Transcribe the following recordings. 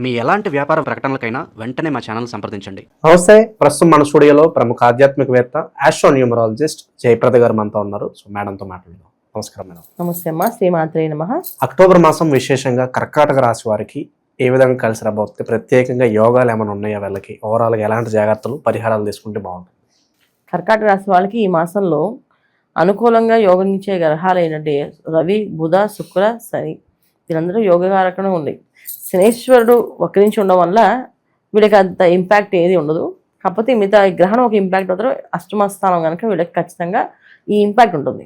మీ ఎలాంటి వ్యాపార ప్రకటనలకైనా వెంటనే మా ఛానల్ సంప్రదించండి. నమస్తే. ప్రస్తుతం మన స్టూడియోలో ప్రముఖ ఆధ్యాత్మికవేత్త ఆస్ట్రోన్యూమరాలజిస్ట్ జయప్రద గారు మనతో ఉన్నారు. సో మేడంతో మాట్లాడదాం. నమస్కారం మేడం. నమస్తే అమ్మా. శ్రీమాత్రే నమః. అక్టోబర్ మాసం విశేషంగా కర్కాటక రాశి వారికి ఏ విధంగా కలిసి రాబోతుంది? ప్రత్యేకంగా యోగాలు ఏమైనా ఉన్నాయా? వీళ్ళకి ఓవరాల్గా ఎలాంటి జాగ్రత్తలు పరిహారాలు తీసుకుంటే బాగుంటుంది? కర్కాటక రాశి వాళ్ళకి ఈ మాసంలో అనుకూలంగా యోగించే గ్రహాలు ఏంటంటే రవి, బుధ, శుక్ర, శని. వీళ్ళందరూ యోగకారకంగా ఉంది. శనేశ్వరుడు వక్రించి ఉండడం వల్ల వీళ్ళకి అంత ఇంపాక్ట్ ఏది ఉండదు. కాకపోతే మిగతా గ్రహణం ఒక ఇంపాక్ట్ అవుతారు. అష్టమ స్థానం కనుక వీళ్ళకి ఖచ్చితంగా ఈ ఇంపాక్ట్ ఉంటుంది.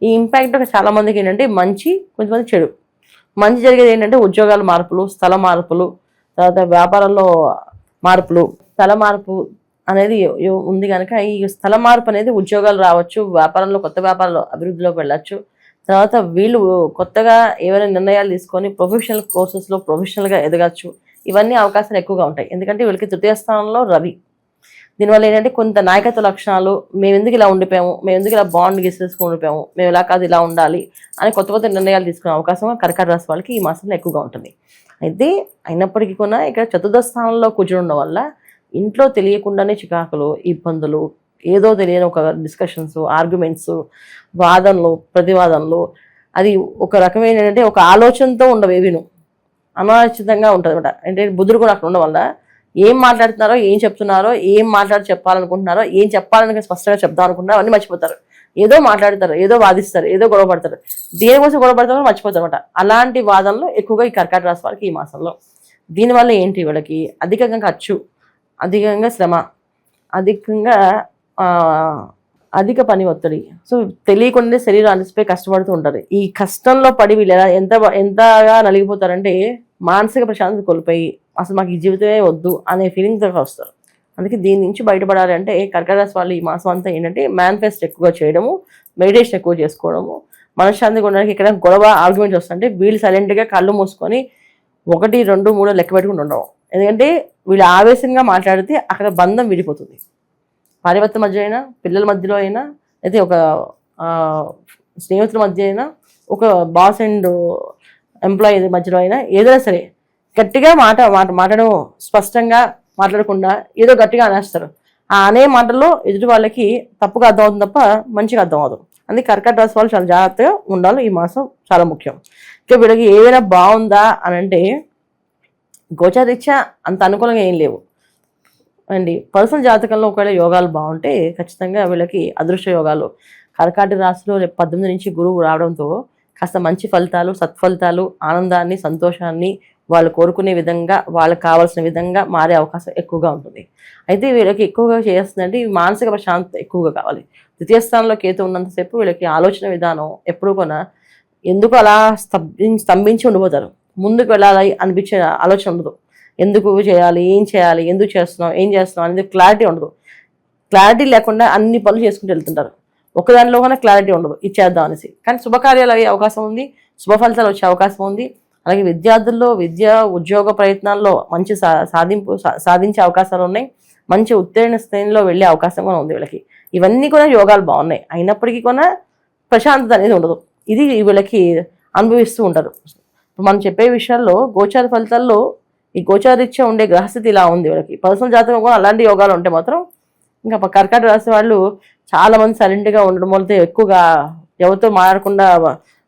ఈ ఇంపాక్ట్ చాలా మందికి ఏంటంటే మంచి, కొంతమంది చెడు. మంచి జరిగేది ఏంటంటే ఉద్యోగాల మార్పులు, స్థల మార్పులు, తర్వాత వ్యాపారంలో మార్పులు. స్థల మార్పు అనేది ఉంది కనుక ఈ స్థల మార్పు అనేది ఉద్యోగాలు రావచ్చు, వ్యాపారంలో కొత్త వ్యాపారాలు అభివృద్ధిలోకి వెళ్ళచ్చు. తర్వాత వీళ్ళు కొత్తగా ఏవైనా నిర్ణయాలు తీసుకొని ప్రొఫెషనల్ కోర్సెస్లో ప్రొఫెషనల్గా ఎదగచ్చు. ఇవన్నీ అవకాశాలు ఎక్కువగా ఉంటాయి. ఎందుకంటే వీళ్ళకి తృతీయ స్థానంలో రవి. దీనివల్ల ఏంటంటే కొంత నాయకత్వ లక్షణాలు, మేము ఎందుకు ఇలా ఉండిపోయాము, మేము ఎందుకు ఇలా బాండ్ గీసేసుకుని ఉండిపోయాము, మేము ఇలా కాదు ఇలా ఉండాలి అని కొత్త కొత్త నిర్ణయాలు తీసుకునే అవకాశం కర్కాటక రాశి వాళ్ళకి ఈ మాసంలో ఎక్కువగా ఉంటుంది. అయితే అయినప్పటికీ కూడా ఇక్కడ చతుర్థ స్థానంలో కూర్చుని ఉండడం వల్ల ఇంట్లో తెలియకుండానే చికాకులు, ఇబ్బందులు, ఏదో తెలియని ఒక డిస్కషన్స్, ఆర్గ్యుమెంట్స్, వాదనలు, ప్రతివాదనలు, అది ఒక రకమైన ఏంటంటే ఒక ఆలోచనతో ఉండవేవిను అనాలోచితంగా ఉంటుంది అనమాట. అంటే బుద్ధుడు కూడా అక్కడ ఉండడం వల్ల ఏం మాట్లాడుతున్నారో, ఏం చెప్తున్నారో, ఏం చెప్పాలనుకుంటున్నారో, ఏం చెప్పాలని స్పష్టంగా చెప్దాం అనుకుంటున్నారో అవన్నీ మర్చిపోతారు. ఏదో మాట్లాడతారు, ఏదో వాదిస్తారు, ఏదో గొడవ పడతారు. దేనికోసం గొడవ పడతారో మర్చిపోతారు అనమాట. అలాంటి వాదనలు ఎక్కువగా ఈ కర్కాటక రాశి వారికి ఈ మాసంలో. దీనివల్ల ఏంటి, వీళ్ళకి అధికంగా ఖర్చు, అధికంగా శ్రమ, అధికంగా అధిక పని ఒత్తిడి. సో తెలియకుండా శరీరం అలసిపోయి కష్టపడుతూ ఉంటారు. ఈ కష్టంలో పడి వీళ్ళు ఎంతగా నలిగిపోతారంటే మానసిక ప్రశాంతత కోల్పోయి అసలు మాకు ఈ జీవితమే వద్దు అనే ఫీలింగ్తో వస్తారు. అందుకే దీని నుంచి బయటపడాలి అంటే కర్కాటక రాశి వాళ్ళు ఈ మాసం అంతా ఏంటంటే మేనిఫెస్ట్ ఎక్కువగా చేయడము, మెడిటేషన్ ఎక్కువ చేసుకోవడము, మనశ్శాంతిగా ఉండడానికి. ఇక్కడ గొడవ ఆర్గ్యుమెంట్స్ వస్తుంటే వీళ్ళు సైలెంట్గా కళ్ళు మూసుకొని 1, 2, 3 లెక్క పెట్టుకుని ఉండడం. ఎందుకంటే వీళ్ళు ఆవేశంగా మాట్లాడితే అక్కడ బంధం విడిపోతుంది. భార్యాభర్త మధ్య అయినా, పిల్లల మధ్యలో అయినా, అయితే ఒక స్నేహితుల మధ్య అయినా, ఒక బాస్ అండ్ ఎంప్లాయీ మధ్యలో అయినా, ఏదైనా సరే గట్టిగా మాట్లాడడం, స్పష్టంగా మాట్లాడకుండా ఏదో గట్టిగా అనేస్తారు. ఆ అనే మాటల్లో ఎదుటి వాళ్ళకి తప్పుగా అర్థం అవుతుంది తప్ప మంచిగా అర్థం అవుతుంది. అందుకే కర్కాటక రాశి వాళ్ళు చాలా జాగ్రత్తగా ఉండాలి. ఈ మాసం చాలా ముఖ్యం. ఇంకా వీళ్ళకి ఏదైనా బాగుందా అని అంటే గోచారీత్యా అంత అనుకూలంగా ఏం లేవు అండి. పర్సనల్ జాతకంలో ఒకవేళ యోగాలు బాగుంటే ఖచ్చితంగా వీళ్ళకి అదృష్ట యోగాలు. కర్కాటక రాశిలో 18 నుంచి గురువు రావడంతో కాస్త మంచి ఫలితాలు, సత్ఫలితాలు, ఆనందాన్ని, సంతోషాన్ని వాళ్ళు కోరుకునే విధంగా, వాళ్ళకి కావాల్సిన విధంగా మారే అవకాశం ఎక్కువగా ఉంటుంది. అయితే వీళ్ళకి ఎక్కువగా చేస్తుందంటే మానసిక ప్రశాంతత ఎక్కువగా కావాలి. ద్వితీయ స్థానంలో కేతు ఉన్నంతసేపు వీళ్ళకి ఆలోచన విధానం ఎప్పుడు కూడా ఎందుకు అలా స్తంభించి ఉండిపోతారు. ముందుకు వెళ్ళాలి అనిపించే ఆలోచన ఉండదు. ఎందుకు చేయాలి, ఏం చేయాలి, ఎందుకు చేస్తున్నాం, ఏం చేస్తున్నాం అనేది క్లారిటీ ఉండదు. క్లారిటీ లేకుండా అన్ని పనులు చేసుకుంటూ వెళ్తుంటారు. ఒకదానిలో కూడా క్లారిటీ ఉండదు, ఇచ్చేద్దాం అనేసి. కానీ శుభకార్యాలు అయ్యే అవకాశం ఉంది, శుభ ఫలితాలు వచ్చే అవకాశం ఉంది. అలాగే విద్యార్థుల్లో విద్య, ఉద్యోగ ప్రయత్నాల్లో మంచి సాధించే అవకాశాలు ఉన్నాయి. మంచి ఉత్తీర్ణ స్థాయిలో వెళ్ళే అవకాశం కూడా ఉంది వీళ్ళకి. ఇవన్నీ కూడా యోగాలు బాగున్నాయి. అయినప్పటికీ కూడా ప్రశాంతత అనేది ఉండదు. ఇది వీళ్ళకి అనుభవిస్తూ ఉంటారు. మనం చెప్పే విషయాల్లో గోచార ఫలితాల్లో ఈ గోచారీత్యా ఉండే గ్రహస్థితి ఇలా ఉంది వీళ్ళకి. పర్సనల్ జాతకం కూడా అలాంటి యోగాలు ఉంటే మాత్రం ఇంకా కర్కాటక రాశి వాళ్ళు చాలా మంది సైలెంట్గా ఉండడం వల్ల ఎక్కువగా ఎవరితో మాట్లాడకుండా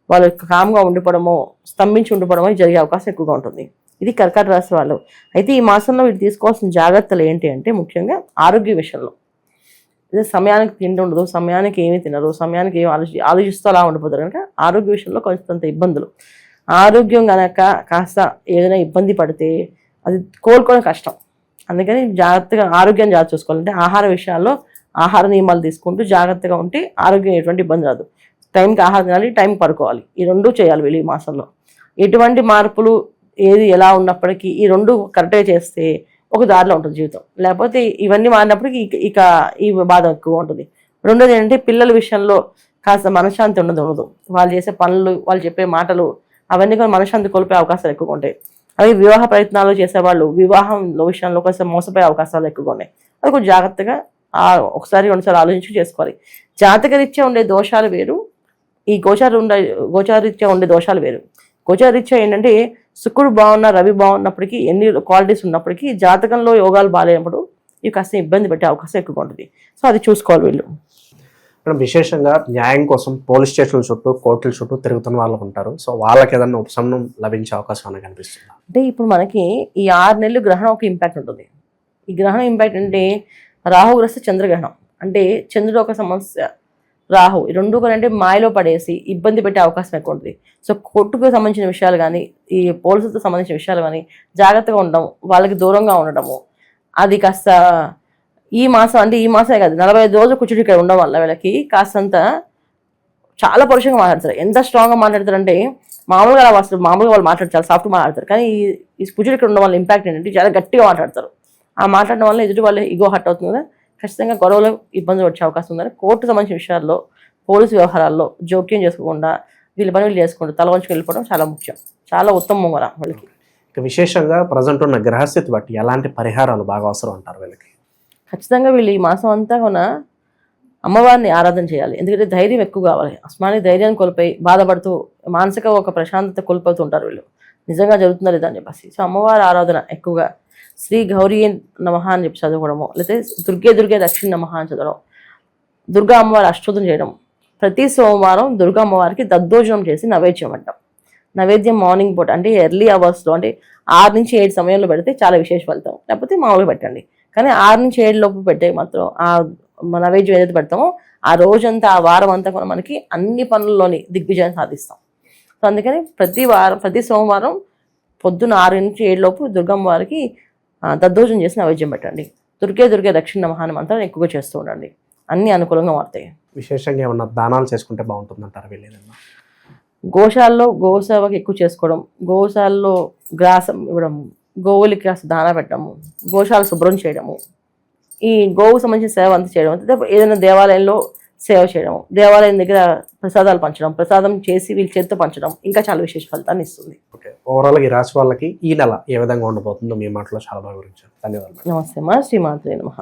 వాళ్ళు కామ్గా ఉండిపోవడమో, స్తంభించి ఉండిపోవడమో జరిగే అవకాశం ఎక్కువగా ఉంటుంది. ఇది కర్కాటక రాశి వాళ్ళు. అయితే ఈ మాసంలో వీళ్ళు తీసుకోవాల్సిన జాగ్రత్తలు ఏంటి అంటే ముఖ్యంగా ఆరోగ్య విషయంలో. ఇదే సమయానికి తిండి ఉండదు, సమయానికి ఏమీ తినరు, సమయానికి ఏమి ఆలోచిస్తూ అలా ఉండిపోతారు కనుక ఆరోగ్య విషయంలో కొంచెంత ఇబ్బందులు. ఆరోగ్యం కనుక కాస్త ఏదైనా ఇబ్బంది పడితే అది కోలుకోవడం కష్టం. అందుకని జాగ్రత్తగా ఆరోగ్యాన్ని జాగ్రత్త చూసుకోవాలంటే ఆహార విషయాల్లో ఆహార నియమాలు తీసుకుంటూ జాగ్రత్తగా ఉంటే ఆరోగ్యం ఎటువంటి ఇబ్బంది రాదు. టైంకి ఆహారం తినాలి, టైంకి పడుకోవాలి. ఈ 2 చేయాలి వీళ్ళు ఈ మాసంలో. ఎటువంటి మార్పులు ఏది ఎలా ఉన్నప్పటికీ ఈ 2 కరెక్ట్గా చేస్తే ఒక దారిలో ఉంటుంది జీవితం. లేకపోతే ఇవన్నీ మారినప్పటికీ ఇక ఈ బాధ ఎక్కువ ఉంటుంది. రెండోది ఏంటంటే పిల్లల విషయంలో కాస్త మనశ్శాంతి ఉండదు. వాళ్ళు చేసే పనులు, వాళ్ళు చెప్పే మాటలు అవన్నీ కూడా మనశ్శాంతి కోల్పోయే అవకాశాలు ఎక్కువగా ఉంటాయి. అవి వివాహ ప్రయత్నాలు చేసేవాళ్ళు వివాహంలో విషయంలో కొంచెం మోసపోయే అవకాశాలు ఎక్కువగా ఉన్నాయి. అది కొంచెం జాగ్రత్తగా ఒకసారి 2 సార్లు ఆలోచించి చేసుకోవాలి. జాతకరీత్యా ఉండే దోషాలు వేరు, ఈ గోచారీత్యా ఉండే దోషాలు వేరు. గోచారీత్యా ఏంటంటే శుక్రుడు బాగున్నా రవి బాగున్నప్పటికీ ఎన్ని క్వాలిటీస్ ఉన్నప్పటికీ జాతకంలో యోగాలు బాగాలేనప్పుడు ఇవి కాస్త ఇబ్బంది పెట్టే అవకాశం ఎక్కువ ఉంటుంది. సో అది చూసుకోవాలి వీళ్ళు. మేడం విశేషంగా న్యాయం కోసం పోలీస్ స్టేషన్ల చుట్టూ కోర్టుల చుట్టూ తిరుగుతున్న వాళ్ళు ఉంటారు. సో వాళ్ళకి ఏదైనా ఉపశమనం లభించే అవకాశం అనేది కనిపిస్తుంది. అంటే ఇప్పుడు మనకి ఈ 6 నెలలు గ్రహణం ఒక ఇంపాక్ట్ ఉంటుంది. ఈ గ్రహణం ఇంపాక్ట్ అంటే రాహుగ్రస్త చంద్రగ్రహణం, అంటే చంద్రుడు ఒక సమస్య, రాహు ఈ రెండు అంటే మాయలో పడేసి ఇబ్బంది పెట్టే అవకాశం ఎక్కువ ఉంటుంది. సో కోర్టుకు సంబంధించిన విషయాలు కానీ ఈ పోలీసులతో సంబంధించిన విషయాలు కానీ జాగ్రత్తగా ఉండడం, వాళ్ళకి దూరంగా ఉండడము, అది కాస్త ఈ మాసం అంటే ఈ మాసమే కాదు 45 రోజులు కూర్చుని ఇక్కడ ఉండడం వల్ల వీళ్ళకి కాస్తంత చాలా పరుషంగా మాట్లాడతారు. ఎంత స్ట్రాంగ్గా మాట్లాడతారంటే మామూలుగా అసలు మామూలుగా వాళ్ళు మాట్లాడతారు, చాలా సాఫ్ట్గా మాట్లాడతారు. కానీ ఈ కూర్చుని ఇక్కడ ఉండడం వల్ల ఇంపాక్ట్ ఏంటంటే చాలా గట్టిగా మాట్లాడతారు. ఆ మాట్లాడడం వల్ల ఎదుటి వాళ్ళు ఈగో హర్ట్ అవుతుంది కదా, ఖచ్చితంగా గొడవలు ఇబ్బందులు వచ్చే అవకాశం ఉందని కోర్టు సంబంధించిన విషయాల్లో పోలీసు వ్యవహారాల్లో జోక్యం చేసుకోకుండా వీళ్ళ పని వీళ్ళు చేసుకుంటూ తల వంచుకు వెళ్ళిపోవడం చాలా ముఖ్యం, చాలా ఉత్తమం కూడా వాళ్ళకి. ఇక విశేషంగా ప్రజెంట్ ఉన్న గ్రహస్థితి బట్టి ఎలాంటి పరిహారాలు బాగా అవసరం అంటారు వీళ్ళకి? ఖచ్చితంగా వీళ్ళు ఈ మాసం అంతా కూడా అమ్మవారిని ఆరాధన చేయాలి. ఎందుకంటే ధైర్యం ఎక్కువ కావాలి. అస్మాని ధైర్యాన్ని కోల్పోయి బాధపడుతూ మానసిక ఒక ప్రశాంతత కోల్పోతూ ఉంటారు వీళ్ళు, నిజంగా జరుగుతుందా లేదా అని చెప్పేసి. సో అమ్మవారి ఆరాధన ఎక్కువగా శ్రీ గౌరీ నమః అని చెప్పి చదవడము, లేకపోతే దుర్గే దక్షిణ నమః అని చదవడం, దుర్గా అమ్మవారి అష్టోత్తరం చేయడం, ప్రతి సోమవారం దుర్గా అమ్మవారికి దద్దోజనం చేసి నైవేద్యం అంటాం. నైవేద్యం మార్నింగ్ పూట అంటే ఎర్లీ అవర్స్లో అంటే 6 నుంచి 7 సమయంలో పెడితే చాలా విశేష ఫలితం, లేకపోతే మామూలుగా పెట్టండి. కానీ 6 నుంచి 7 లోపు పెట్టే మాత్రం ఆ నైవేద్యం ఏదైతే పెడతామో ఆ రోజంతా ఆ వారం అంతా కూడా మనకి అన్ని పనుల్లోని దిగ్విజయం సాధిస్తాం. సో అందుకని ప్రతి సోమవారం పొద్దున్న 6 నుంచి 7 లోపు దుర్గమ్మ వారికి దద్దోజనం చేసి నైవేద్యం పెట్టండి. దుర్గే దక్షిణ నమః అని మంత్రాన్ని ఎక్కువగా చేస్తూ ఉండండి, అన్ని అనుకూలంగా మారుతాయి. విశేషంగా ఏమన్నా దానాలు చేసుకుంటే బాగుంటుంది అంటారు వీళ్ళు ఏదన్నా? గోశాలలో గోసేవకి ఎక్కువ చేసుకోవడం, గోశాలలో గ్రాసం ఇవ్వడం, గోవులకి కాస్త దానా పెట్టడము, గోశాల శుభ్రం చేయడము, ఈ గోవుకు సంబంధించిన సేవ అంతా చేయడం, అంటే ఏదైనా దేవాలయంలో సేవ చేయడం, దేవాలయం దగ్గర ప్రసాదాలు పంచడం, ప్రసాదం చేసి వీళ్ళ చేతితో పంచడం ఇంకా చాలా విశేష ఫలితాన్ని ఇస్తుంది. ఓకే, ఓవరాల్గా ఈ రాశి వాళ్ళకి ఈ నెల ఏ విధంగా ఉండబోతుందో మీ మాటలో చాలా బాగా వివరించారు. ధన్యవాదాలు. నమస్తే మా శ్రీమాత్రే నమః.